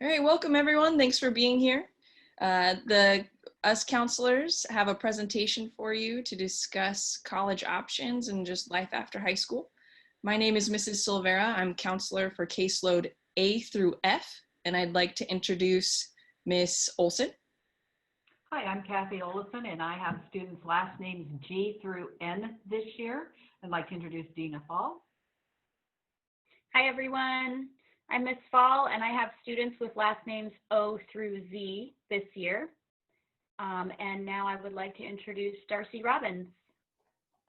All right, welcome everyone. Thanks for being here. Us counselors have a presentation for you to discuss college options and just life after high school. My name is Mrs. Silvera. I'm counselor for caseload A through F, and I'd like to introduce Miss Olson. Hi, I'm Kathy Olson, and I have students' last names G through N this year. I'd like to introduce Dina Fall. Hi, everyone. I'm Miss Fall, and I have students with last names O through Z this year. And now I would like to introduce Darcy Robbins.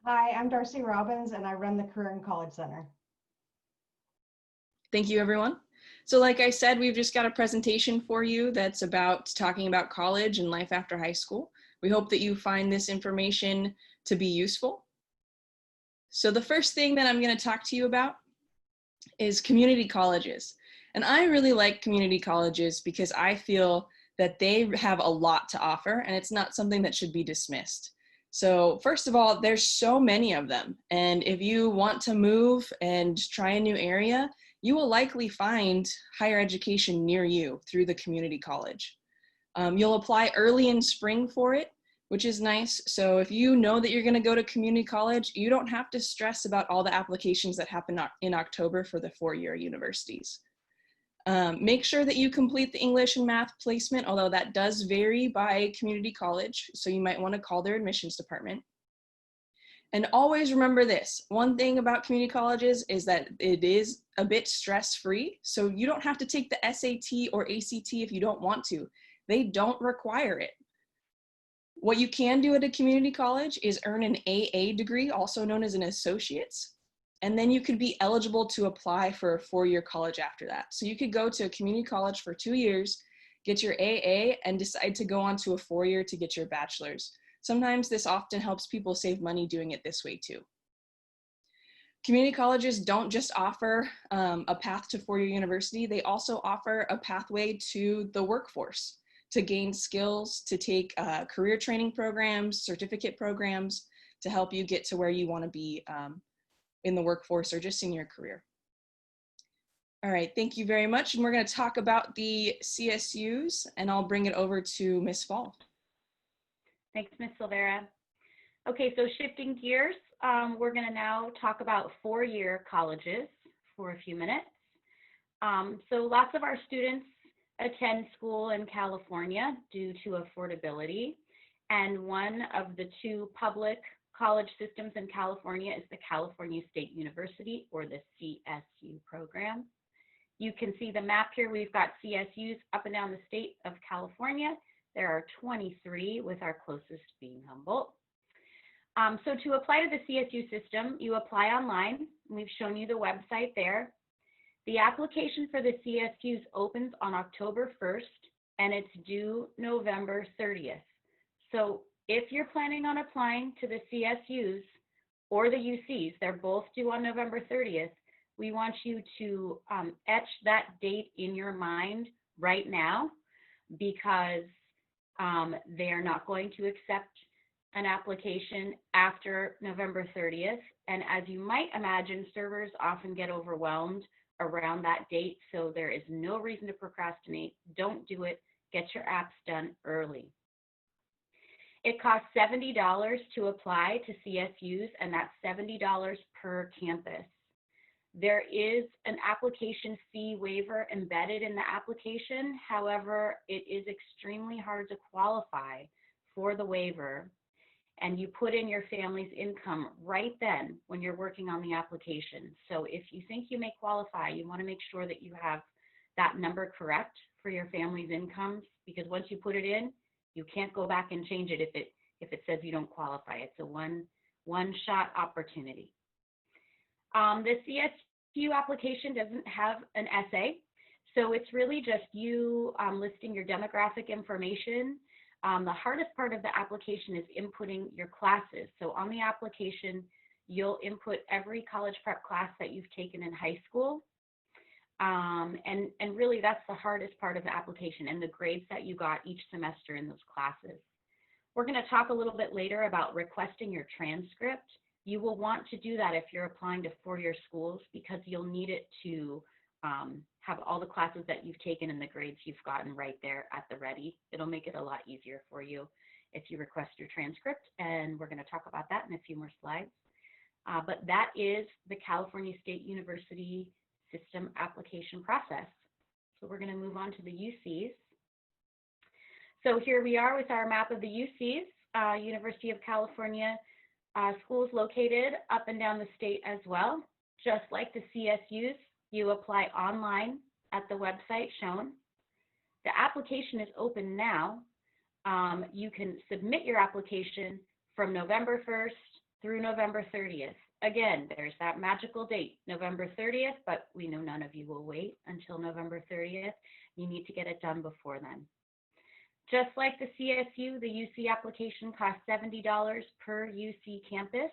Hi, I'm Darcy Robbins, and I run the Career and College Center. Thank you, everyone. So like I said, we've just got a presentation for you that's talking about college and life after high school. We hope that you find this information to be useful. So the first thing that I'm going to talk to you about is community colleges. And I really like community colleges because I feel that they have a lot to offer, and it's not something that should be dismissed. So first of all, there's so many of them. And if you want to move and try a new area, you will likely find higher education near you through the community college. You'll apply early in spring for it, which is nice. So if you know that you're going to go to community college, you don't have to stress about all the applications that happen in October for the four-year universities. Make sure that you complete the English and math placement, although that does vary by community college, so you might want to call their admissions department. And always remember this, one thing about community colleges is that it is a bit stress-free, so you don't have to take the SAT or ACT if you don't want to. They don't require it. What you can do at a community college is earn an AA degree, also known as an associate's, and then you could be eligible to apply for a four-year college after that. So you could go to a community college for 2 years, get your AA, and decide to go on to a four-year to get your bachelor's. Sometimes this often helps people save money doing it this way too. Community colleges don't just offer a path to four-year university, they also offer a pathway to the workforce, to gain skills, to take career training programs, certificate programs, to help you get to where you want to be in the workforce or just in your career. All right, thank you very much. And we're going to talk about the CSUs, and I'll bring it over to Ms. Fall. Thanks, Ms. Silvera. Okay, so shifting gears, we're going to now talk about four-year colleges for a few minutes. So lots of our students attend school in California due to affordability, and one of the two public college systems in California is the California State University, or the CSU program. You can see the map here. We've got CSUs up and down the state of California. There are 23, with our closest being Humboldt. So to apply to the CSU system, you apply online. We've shown you the website there. The application for the CSUs opens on October 1st, and it's due November 30th. So if you're planning on applying to the CSUs or the UCs, they're both due on November 30th, we want you to etch that date in your mind right now, because they're not going to accept an application after November 30th. And as you might imagine, servers often get overwhelmed around that date, so there is no reason to procrastinate. Don't do it. Get your apps done early. It costs $70 to apply to CSUs, and that's $70 per campus. There is an application fee waiver embedded in the application. However, it is extremely hard to qualify for the waiver, and you put in your family's income right then when you're working on the application. So if you think you may qualify, you want to make sure that you have that number correct for your family's incomes, because once you put it in, you can't go back and change it if it says you don't qualify. It's a one-shot opportunity. The CSU application doesn't have an essay, so it's really just you listing your demographic information. The hardest part of the application is inputting your classes. So on the application, you'll input every college prep class that you've taken in high school. And really that's the hardest part of the application, and the grades that you got each semester in those classes. We're going to talk a little bit later about requesting your transcript. You will want to do that if you're applying to four-year schools, because you'll need it to have all the classes that you've taken and the grades you've gotten right there at the ready. It'll make it a lot easier for you if you request your transcript, and we're going to talk about that in a few more slides. But that is the California State University system application process. So we're going to move on to the UCs. So here we are with our map of the UCs, University of California schools located up and down the state as well. Just like the CSUs, you apply online at the website shown. The application is open now. You can submit your application from November 1st through November 30th. Again, there's that magical date, November 30th, but we know none of you will wait until November 30th. You need to get it done before then. Just like the CSU, the UC application costs $70 per UC campus.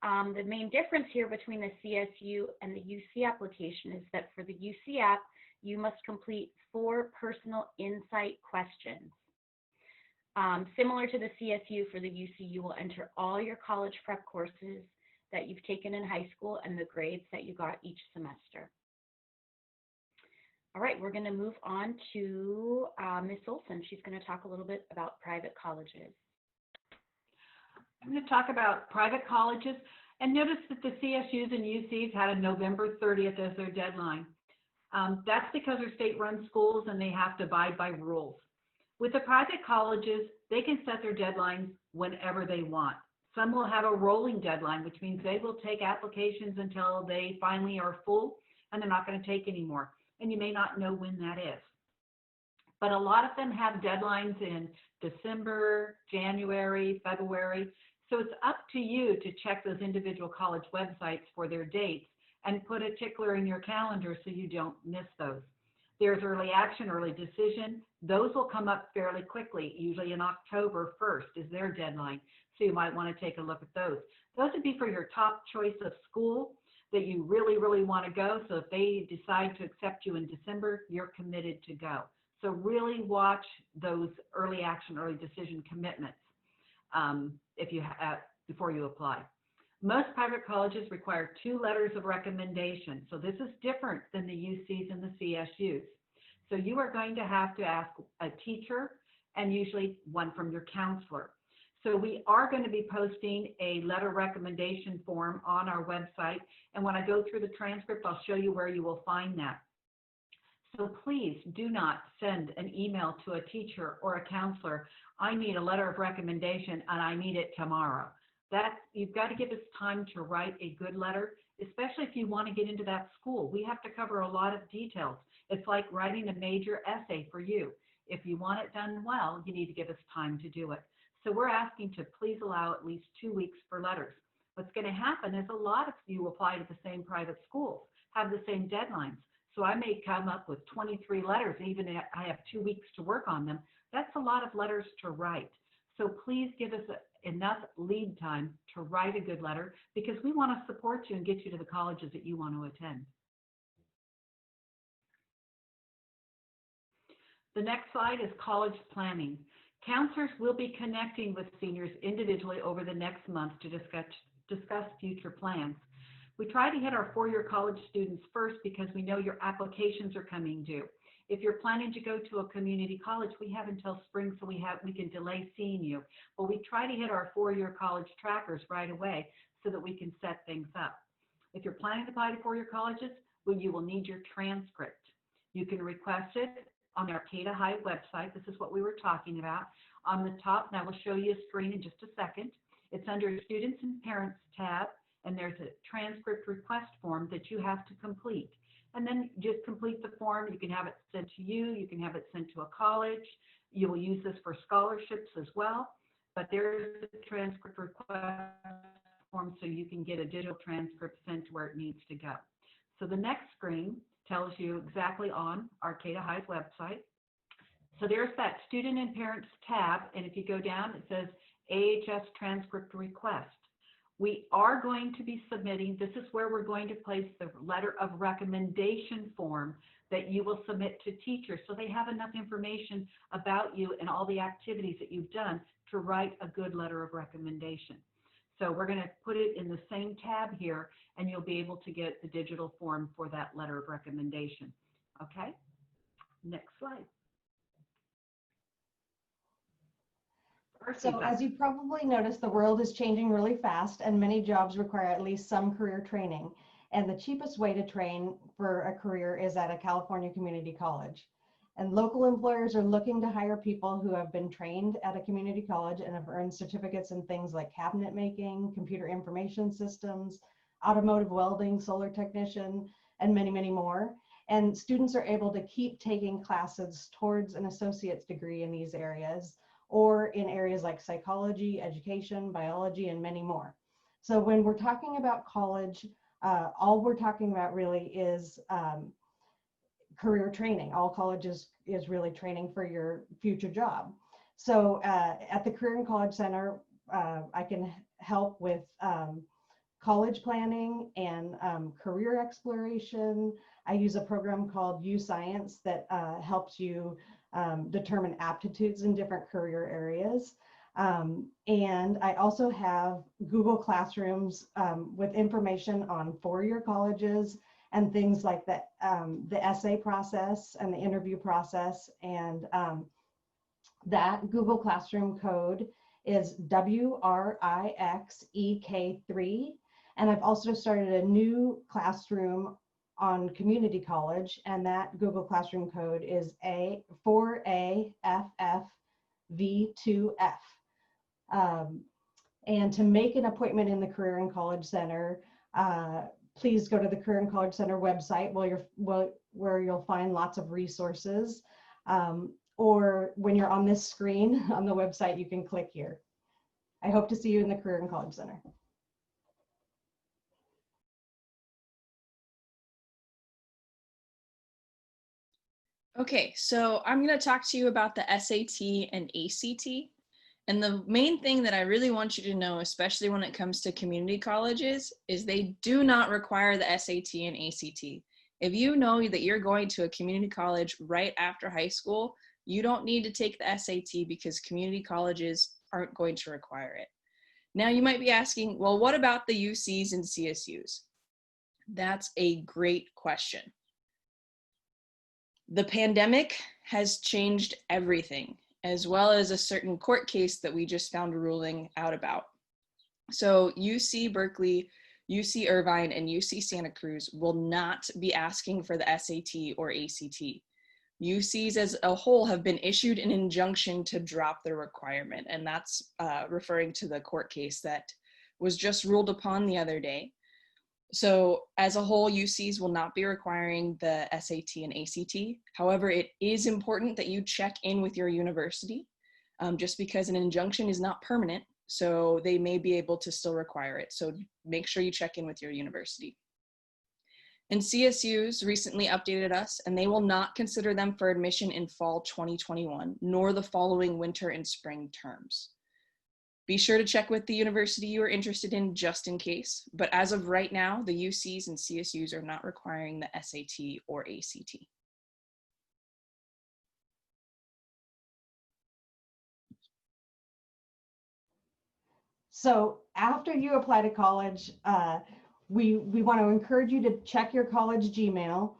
The main difference here between the CSU and the UC application is that for the UC app, you must complete 4 personal insight questions. Similar to the CSU, for the UC, you will enter all your college prep courses that you've taken in high school and the grades that you got each semester. All right, we're going to move on to Ms. Olson. She's going to talk a little bit about private colleges. I'm going to talk about private colleges, and notice that the CSUs and UCs had a November 30th as their deadline. That's because they're state-run schools and they have to abide by rules. With the private colleges, they can set their deadlines whenever they want. Some will have a rolling deadline, which means they will take applications until they finally are full and they're not going to take any more. And you may not know when that is. But a lot of them have deadlines in December, January, February. So it's up to you to check those individual college websites for their dates and put a tickler in your calendar so you don't miss those. There's early action, early decision. Those will come up fairly quickly. Usually in October 1st is their deadline. So you might want to take a look at those. Those would be for your top choice of school that you really, really want to go. So if they decide to accept you in December, you're committed to go. So really watch those early action, early decision commitments if you before you apply. Most private colleges require 2 letters of recommendation. So this is different than the UCs and the CSUs. So you are going to have to ask a teacher and usually one from your counselor. So we are going to be posting a letter recommendation form on our website. And when I go through the transcript, I'll show you where you will find that. So please do not send an email to a teacher or a counselor, I need a letter of recommendation and I need it tomorrow. You've got to give us time to write a good letter, especially if you want to get into that school. We have to cover a lot of details. It's like writing a major essay for you. If you want it done well, you need to give us time to do it. So we're asking to please allow at least 2 weeks for letters. What's going to happen is a lot of you apply to the same private schools, have the same deadlines. So I may come up with 23 letters, even if I have 2 weeks to work on them. That's a lot of letters to write. So please give us enough lead time to write a good letter because we want to support you and get you to the colleges that you want to attend. The next slide is college planning. Counselors will be connecting with seniors individually over the next month to discuss future plans. We try to hit our 4-year college students first because we know your applications are coming due. If you're planning to go to a community college, we have until spring, so we can delay seeing you. But we try to hit our 4-year college trackers right away so that we can set things up. If you're planning to apply to 4-year colleges, well, you will need your transcript. You can request it on the Arcata High website. This is what we were talking about. On the top, and I will show you a screen in just a second. It's under Students and Parents tab, and there's a transcript request form that you have to complete. And then just complete the form. You can have it sent to you. You can have it sent to a college. You will use this for scholarships as well. But there's a transcript request form so you can get a digital transcript sent to where it needs to go. So the next screen tells you exactly on Arcata High's website. So there's that Student and Parents tab. And if you go down, it says AHS transcript request. We are going to be submitting, this is where we're going to place the letter of recommendation form that you will submit to teachers so they have enough information about you and all the activities that you've done to write a good letter of recommendation. So we're going to put it in the same tab here, and you'll be able to get the digital form for that letter of recommendation. Okay, next slide. So as you probably noticed, the world is changing really fast and many jobs require at least some career training. And the cheapest way to train for a career is at a California community college. And local employers are looking to hire people who have been trained at a community college and have earned certificates in things like cabinet making, computer information systems, automotive welding, solar technician, and many, many more. And students are able to keep taking classes towards an associate's degree in these areas, or in areas like psychology, education, biology, and many more. So when we're talking about college, all we're talking about really is career training. All college is really training for your future job. So at the Career and College Center, I can help with college planning and career exploration. I use a program called U-Science that helps you determine aptitudes in different career areas. And I also have Google Classrooms with information on four-year colleges and things like that, the essay process and the interview process. And that Google Classroom code is WRIXEK3. And I've also started a new classroom on community college, and that Google Classroom code is A4AFFV2F. And to make an appointment in the Career and College Center, please go to the Career and College Center website where you'll find lots of resources. Or when you're on this screen on the website, you can click here. I hope to see you in the Career and College Center. Okay, so I'm going to talk to you about the SAT and ACT. And the main thing that I really want you to know, especially when it comes to community colleges, is they do not require the SAT and ACT. If you know that you're going to a community college right after high school, you don't need to take the SAT because community colleges aren't going to require it. Now you might be asking, well, what about the UCs and CSUs? That's a great question. The pandemic has changed everything, as well as a certain court case that we just found a ruling out about. So UC Berkeley, UC Irvine, and UC Santa Cruz will not be asking for the SAT or ACT. UCs as a whole have been issued an injunction to drop the requirement, and that's referring to the court case that was just ruled upon the other day. So as a whole, UCs will not be requiring the SAT and ACT. However, it is important that you check in with your university just because an injunction is not permanent, so they may be able to still require it. So make sure you check in with your university. And CSUs recently updated us, and they will not consider them for admission in fall 2021, nor the following winter and spring terms. Be sure to check with the university you are interested in just in case, but as of right now, the UCs and CSUs are not requiring the SAT or ACT. So after you apply to college, we want to encourage you to check your college Gmail.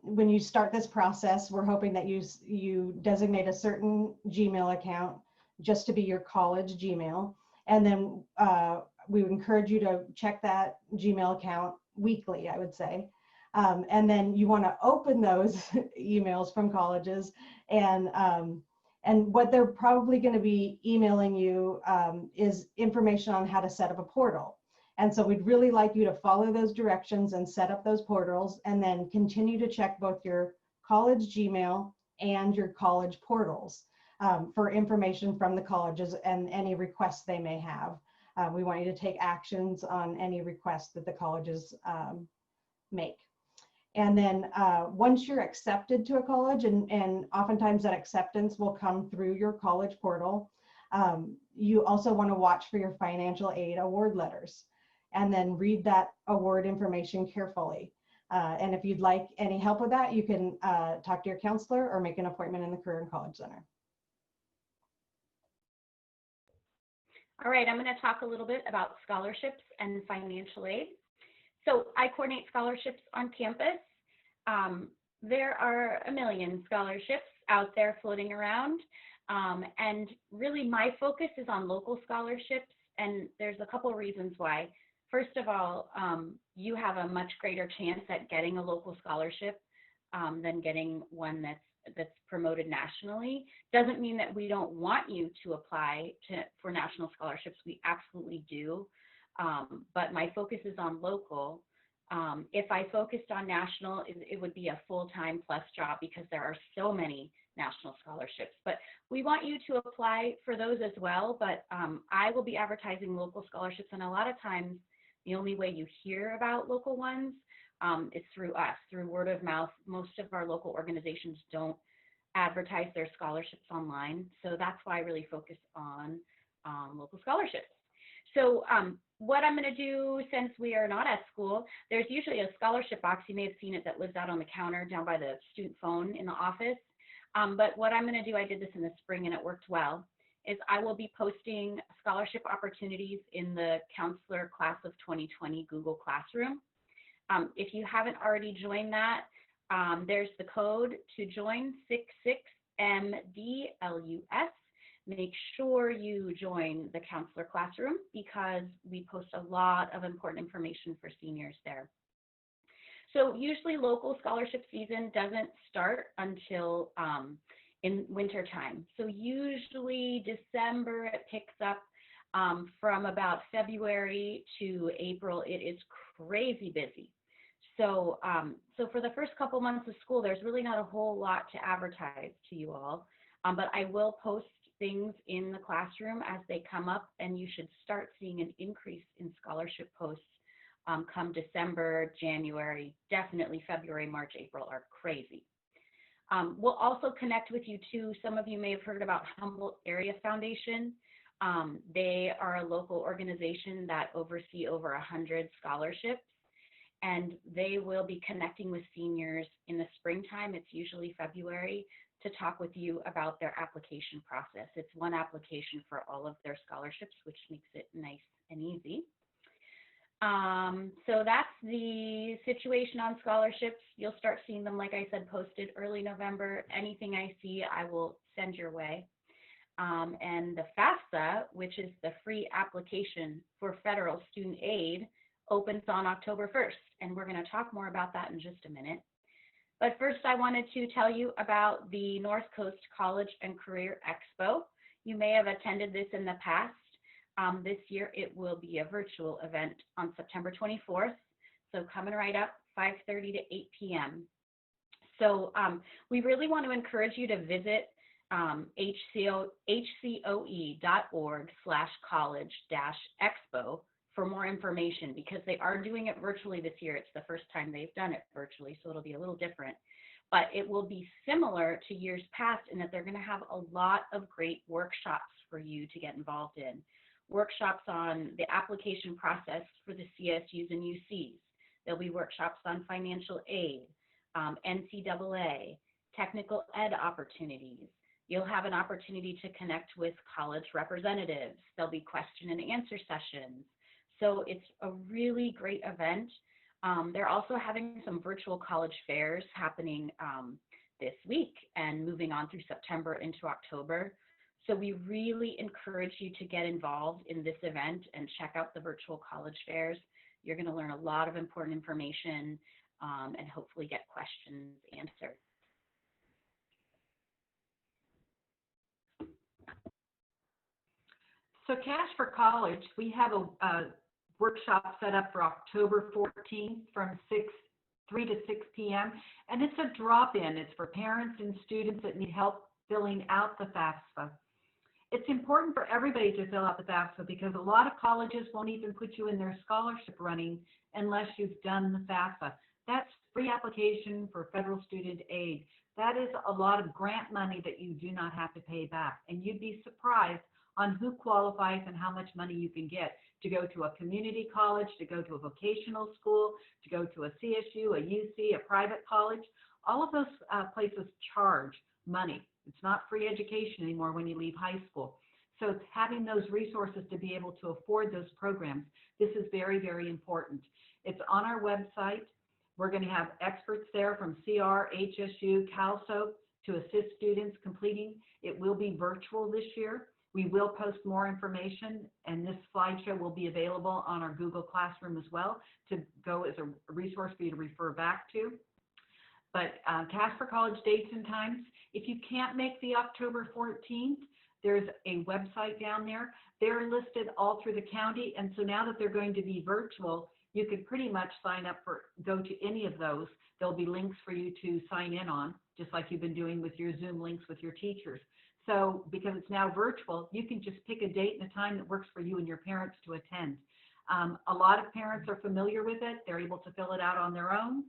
When you start this process, we're hoping that you designate a certain Gmail account just to be your college Gmail. And then we would encourage you to check that Gmail account weekly, I would say. And then you want to open those emails from colleges, and what they're probably going to be emailing you is information on how to set up a portal. And so we'd really like you to follow those directions and set up those portals, and then continue to check both your college Gmail and your college portals for information from the colleges and any requests they may have. We want you to take actions on any requests that the colleges make. And then once you're accepted to a college, and oftentimes that acceptance will come through your college portal, you also want to watch for your financial aid award letters, and then read that award information carefully. And if you'd like any help with that, you can talk to your counselor or make an appointment in the Career and College Center. All right, I'm going to talk a little bit about scholarships and financial aid. So I coordinate scholarships on campus. There are a million scholarships out there floating around. And really my focus is on local scholarships, and there's a couple reasons why. First of all, you have a much greater chance at getting a local scholarship than getting one that's promoted nationally. Doesn't mean that we don't want you to apply for national scholarships. We absolutely do. But my focus is on local. If I focused on national, it would be a full-time plus job because there are so many national scholarships. But we want you to apply for those as well. But I will be advertising local scholarships, and a lot of times the only way you hear about local ones is through us, through word of mouth. Most of our local organizations don't advertise their scholarships online. So that's why I really focus on local scholarships. So what I'm going to do, since we are not at school, there's usually a scholarship box. You may have seen it that lives out on the counter down by the student phone in the office. But what I'm going to do, I did this in the spring and it worked well, is I will be posting scholarship opportunities in the Counselor Class of 2020 Google Classroom. If you haven't already joined that, there's the code to join, 66MDLUS. Make sure you join the Counselor Classroom because we post a lot of important information for seniors there. So usually local scholarship season doesn't start until in winter time. So usually December it picks up. From about February to April, it is crazy busy. So, so for the first couple months of school, there's really not a whole lot to advertise to you all, but I will post things in the classroom as they come up, and you should start seeing an increase in scholarship posts come December, January, definitely February, March, April are crazy. We'll also connect with you too. Some of you may have heard about Humboldt Area Foundation. They are a local organization that oversee over 100 scholarships, and they will be connecting with seniors in the springtime. It's usually February, to talk with you about their application process. It's one application for all of their scholarships, which makes it nice and easy. So that's the situation on scholarships. You'll start seeing them, like I said, posted early November. Anything I see, I will send your way. And the FAFSA, which is the free application for federal student aid, opens on October 1st. And we're going to talk more about that in just a minute. But first, I wanted to tell you about the North Coast College and Career Expo. You may have attended this in the past. This year, it will be a virtual event on September 24th. So coming right up, 5:30 to 8 p.m. So we really want to encourage you to visit hcoe.org/college-expo for more information, because they are doing it virtually this year. It's the first time they've done it virtually, so it'll be a little different. But it will be similar to years past in that they're going to have a lot of great workshops for you to get involved in. Workshops on the application process for the CSUs and UCs. There'll be workshops on financial aid, NCAA, technical ed opportunities. You'll have an opportunity to connect with college representatives. There'll be question and answer sessions. So it's a really great event. They're also having some virtual college fairs happening this week and moving on through September into October. So we really encourage you to get involved in this event and check out the virtual college fairs. You're going to learn a lot of important information and hopefully get questions answered. So Cash for College, we have a workshop set up for October 14th from 3 to 6 p.m. And it's a drop-in. It's for parents and students that need help filling out the FAFSA. It's important for everybody to fill out the FAFSA because a lot of colleges won't even put you in their scholarship running unless you've done the FAFSA. That's free application for federal student aid. That is a lot of grant money that you do not have to pay back. And you'd be surprised on who qualifies and how much money you can get to go to a community college, to go to a vocational school, to go to a CSU, a UC, a private college. All of those places charge money. It's not free education anymore when you leave high school. So it's having those resources to be able to afford those programs. This is very, very important. It's on our website. We're going to have experts there from CR, HSU, CalSOAP to assist students completing. It will be virtual this year. We will post more information, and this slideshow will be available on our Google Classroom as well to go as a resource for you to refer back to. But Casper College dates and times, if you can't make the October 14th, there's a website down there. They're listed all through the county, and so now that they're going to be virtual, you can pretty much sign up for, go to any of those. There'll be links for you to sign in on, just like you've been doing with your Zoom links with your teachers. So because it's now virtual, you can just pick a date and a time that works for you and your parents to attend. A lot of parents are familiar with it. They're able to fill it out on their own.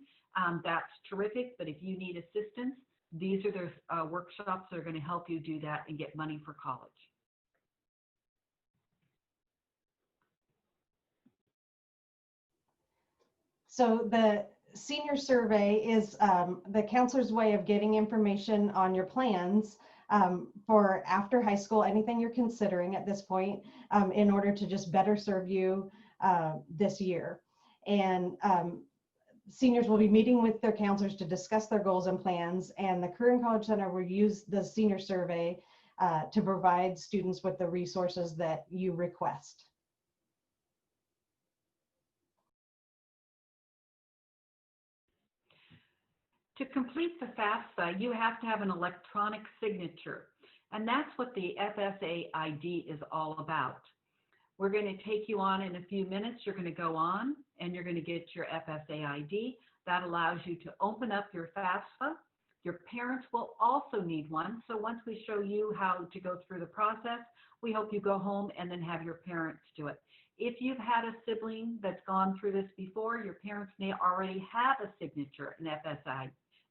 That's terrific, but if you need assistance, these are those workshops that are going to help you do that and get money for college. So the senior survey is the counselor's way of getting information on your plans for after high school, anything you're considering at this point, in order to just better serve you this year. And seniors will be meeting with their counselors to discuss their goals and plans, and the Career and College Center will use the senior survey to provide students with the resources that you request. To complete the FAFSA, you have to have an electronic signature, and that's what the FSA ID is all about. We're going to take you on in a few minutes. You're going to go on and you're going to get your FSA ID. That allows you to open up your FAFSA. Your parents will also need one. So once we show you how to go through the process, we hope you go home and then have your parents do it. If you've had a sibling that's gone through this before, your parents may already have a signature, an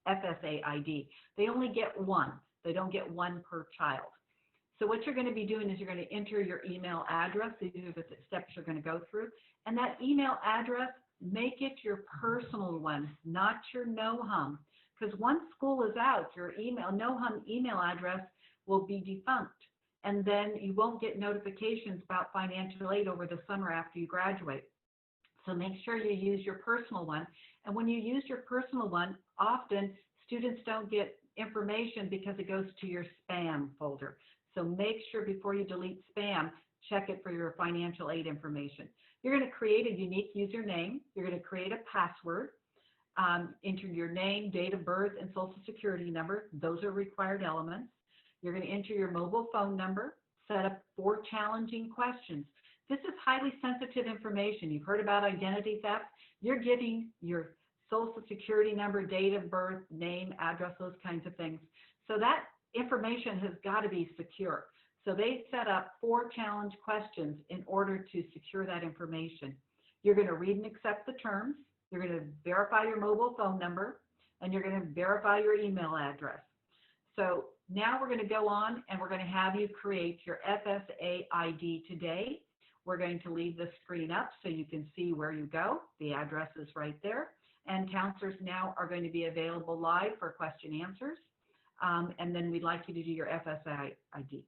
FSA ID. They only get one. They don't get one per child. So what you're going to be doing is you're going to enter your email address. These are the steps you're going to go through. And that email address, make it your personal one, not your no-hum. Because once school is out, your no-hum email address will be defunct. And then you won't get notifications about financial aid over the summer after you graduate. So make sure you use your personal one. And when you use your personal one, often students don't get information because it goes to your spam folder. So make sure before you delete spam, check it for your financial aid information. You're going to create a unique username. You're going to create a password, enter your name, date of birth, and social security number. Those are required elements. You're going to enter your mobile phone number, set up 4 challenging questions. This is highly sensitive information. You've heard about identity theft. You're giving your social security number, date of birth, name, address, those kinds of things. So that information has got to be secure. So they set up 4 challenge questions in order to secure that information. You're going to read and accept the terms. You're going to verify your mobile phone number, and you're going to verify your email address. So now we're going to go on and we're going to have you create your FSA ID today. We're going to leave the screen up so you can see where you go. The address is right there. And counselors now are going to be available live for question answers. And then we'd like you to do your FSA ID.